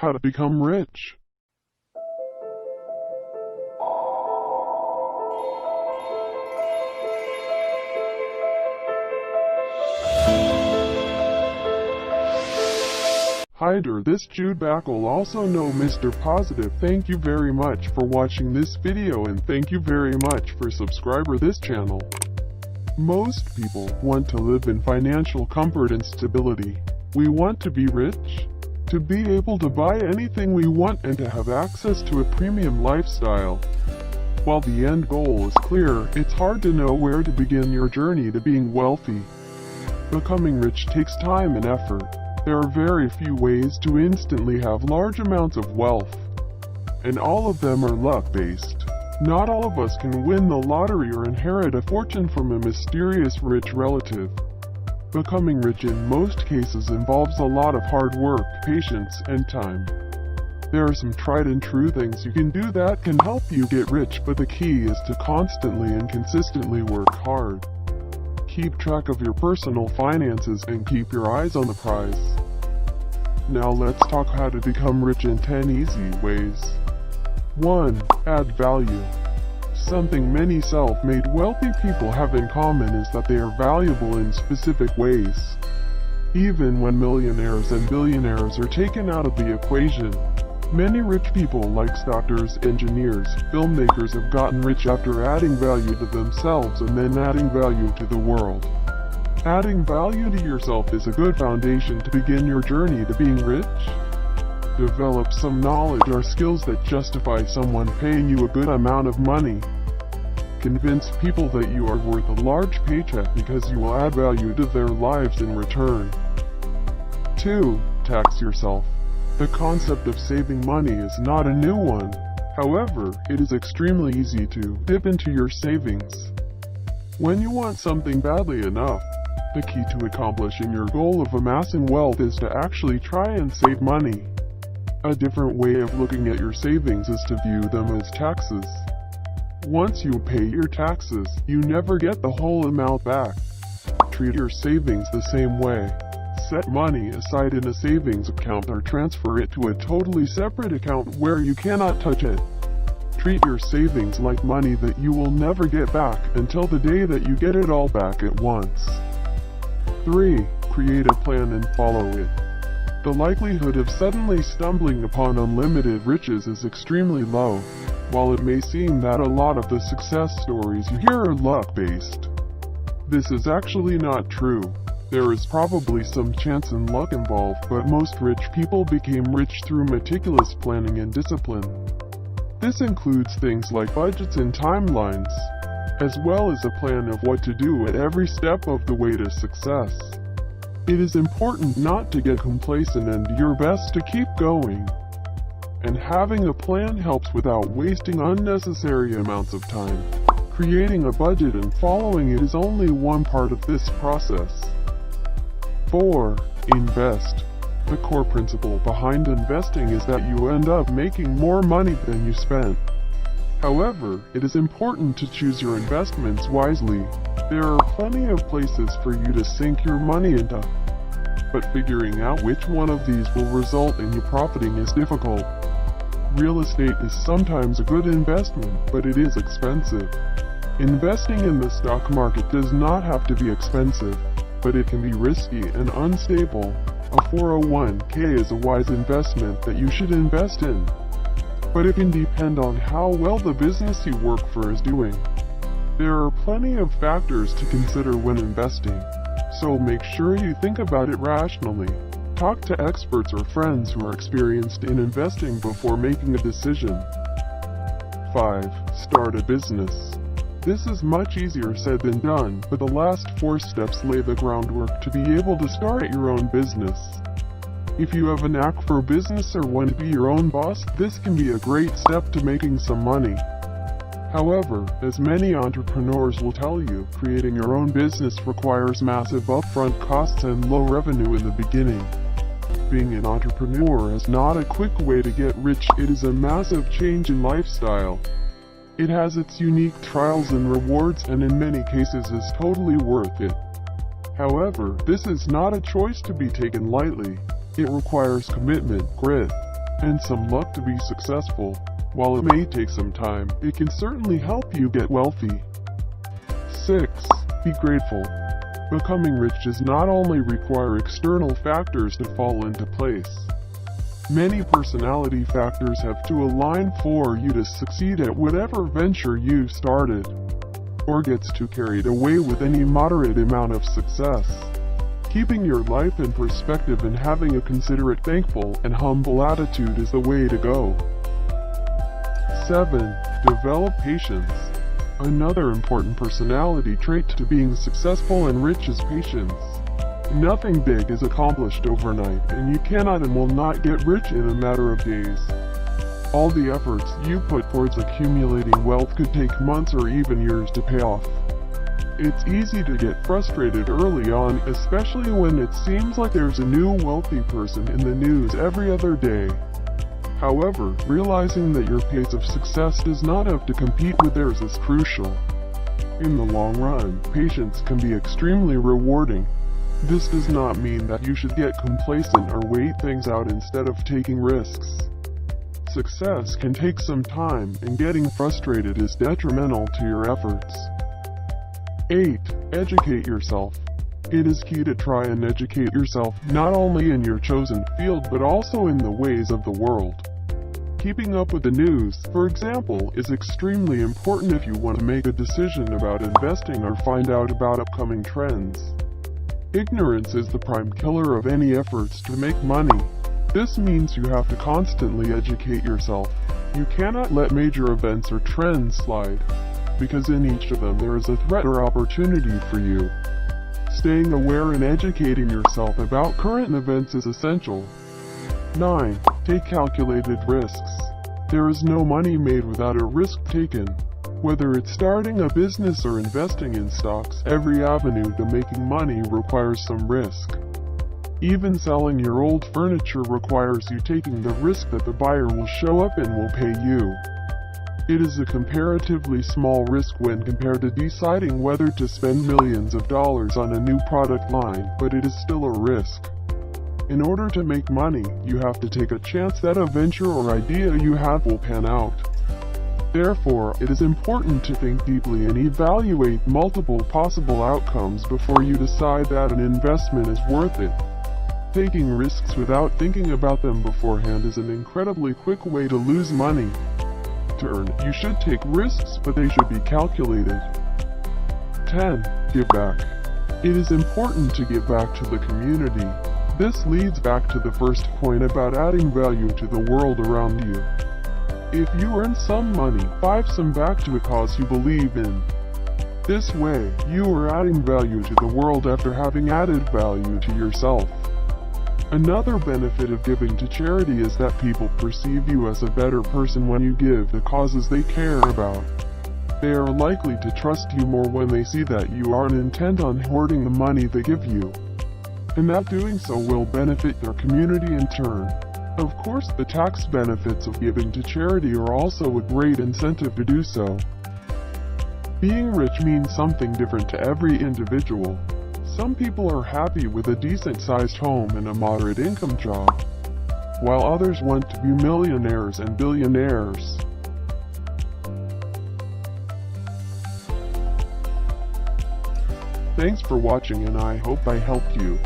How to become rich. Hi there, this Jude Backle, also know Mr. Positive. Thank you very much for watching this video, and thank you very much for subscriber this channel. Most people want to live in financial comfort and stability. We want to be rich, to be able to buy anything we want, and to have access to a premium lifestyle. While the end goal is clear, it's hard to know where to begin your journey to being wealthy. Becoming rich takes time and effort. There are very few ways to instantly have large amounts of wealth, and all of them are luck-based. Not all of us can win the lottery or inherit a fortune from a mysterious rich relative. Becoming rich in most cases involves a lot of hard work, patience, and time. There are some tried and true things you can do that can help you get rich, but the key is to constantly and consistently work hard. Keep track of your personal finances and keep your eyes on the prize. Now let's talk how to become rich in 10 easy ways. 1. Add value. Something many self-made wealthy people have in common is that they are valuable in specific ways. Even when millionaires and billionaires are taken out of the equation, many rich people like doctors, engineers, filmmakers have gotten rich after adding value to themselves and then adding value to the world. Adding value to yourself is a good foundation to begin your journey to being rich. Develop some knowledge or skills that justify someone paying you a good amount of money. Convince people that you are worth a large paycheck because you will add value to their lives in return. 2. Tax yourself. The concept of saving money is not a new one. However, it is extremely easy to dip into your savings. When you want something badly enough, the key to accomplishing your goal of amassing wealth is to actually try and save money. A different way of looking at your savings is to view them as taxes. Once you pay your taxes, you never get the whole amount back. Treat your savings the same way. Set money aside in a savings account or transfer it to a totally separate account where you cannot touch it. Treat your savings like money that you will never get back until the day that you get it all back at once. 3. Create a plan and follow it. The likelihood of suddenly stumbling upon unlimited riches is extremely low. While it may seem that a lot of the success stories you hear are luck-based, this is actually not true. There is probably some chance and luck involved, but most rich people became rich through meticulous planning and discipline. This includes things like budgets and timelines, as well as a plan of what to do at every step of the way to success. It is important not to get complacent and do your best to keep going. And having a plan helps without wasting unnecessary amounts of time. Creating a budget and following it is only one part of this process. 4. Invest. The core principle behind investing is that you end up making more money than you spent. However, it is important to choose your investments wisely. There are plenty of places for you to sink your money into, but figuring out which one of these will result in you profiting is difficult. Real estate is sometimes a good investment, but it is expensive. Investing in the stock market does not have to be expensive, but it can be risky and unstable. A 401k is a wise investment that you should invest in, but it can depend on how well the business you work for is doing. There are plenty of factors to consider when investing, so make sure you think about it rationally. Talk to experts or friends who are experienced in investing before making a decision. 5. Start a business. This is much easier said than done, but the last 4 steps lay the groundwork to be able to start your own business. If you have a knack for business or want to be your own boss, this can be a great step to making some money. However, as many entrepreneurs will tell you, creating your own business requires massive upfront costs and low revenue in the beginning. Being an entrepreneur is not a quick way to get rich, it is a massive change in lifestyle. It has its unique trials and rewards, and in many cases is totally worth it. However, this is not a choice to be taken lightly. It requires commitment, grit, and some luck to be successful. While it may take some time, it can certainly help you get wealthy. 6. Be grateful. Becoming rich does not only require external factors to fall into place. Many personality factors have to align for you to succeed at whatever venture you started, or gets too carried away with any moderate amount of success. Keeping your life in perspective and having a considerate, thankful, and humble attitude is the way to go. 7. Develop patience. Another important personality trait to being successful and rich is patience. Nothing big is accomplished overnight, and you cannot and will not get rich in a matter of days. All the efforts you put towards accumulating wealth could take months or even years to pay off. It's easy to get frustrated early on, especially when it seems like there's a new wealthy person in the news every other day. However, realizing that your pace of success does not have to compete with theirs is crucial. In the long run, patience can be extremely rewarding. This does not mean that you should get complacent or wait things out instead of taking risks. Success can take some time, and getting frustrated is detrimental to your efforts. 8. Educate yourself. It is key to try and educate yourself not only in your chosen field but also in the ways of the world. Keeping up with the news, for example, is extremely important if you want to make a decision about investing or find out about upcoming trends. Ignorance is the prime killer of any efforts to make money. This means you have to constantly educate yourself. You cannot let major events or trends slide, because in each of them there is a threat or opportunity for you. Staying aware and educating yourself about current events is essential. 9. Take calculated risks. There is no money made without a risk taken. Whether it's starting a business or investing in stocks, every avenue to making money requires some risk. Even selling your old furniture requires you taking the risk that the buyer will show up and will pay you. It is a comparatively small risk when compared to deciding whether to spend millions of dollars on a new product line, but it is still a risk. In order to make money, you have to take a chance that a venture or idea you have will pan out. Therefore, it is important to think deeply and evaluate multiple possible outcomes before you decide that an investment is worth it. Taking risks without thinking about them beforehand is an incredibly quick way to lose money. To earn, you should take risks, but they should be calculated. 10. Give back. It is important to give back to the community. This leads back to the first point about adding value to the world around you. If you earn some money, give some back to a cause you believe in. This way, you are adding value to the world after having added value to yourself. Another benefit of giving to charity is that people perceive you as a better person when you give to causes they care about. They are likely to trust you more when they see that you aren't intent on hoarding the money they give you, and that doing so will benefit their community in turn. Of course, the tax benefits of giving to charity are also a great incentive to do so. Being rich means something different to every individual. Some people are happy with a decent-sized home and a moderate income job, while others want to be millionaires and billionaires. Thanks for watching, and I hope I helped you.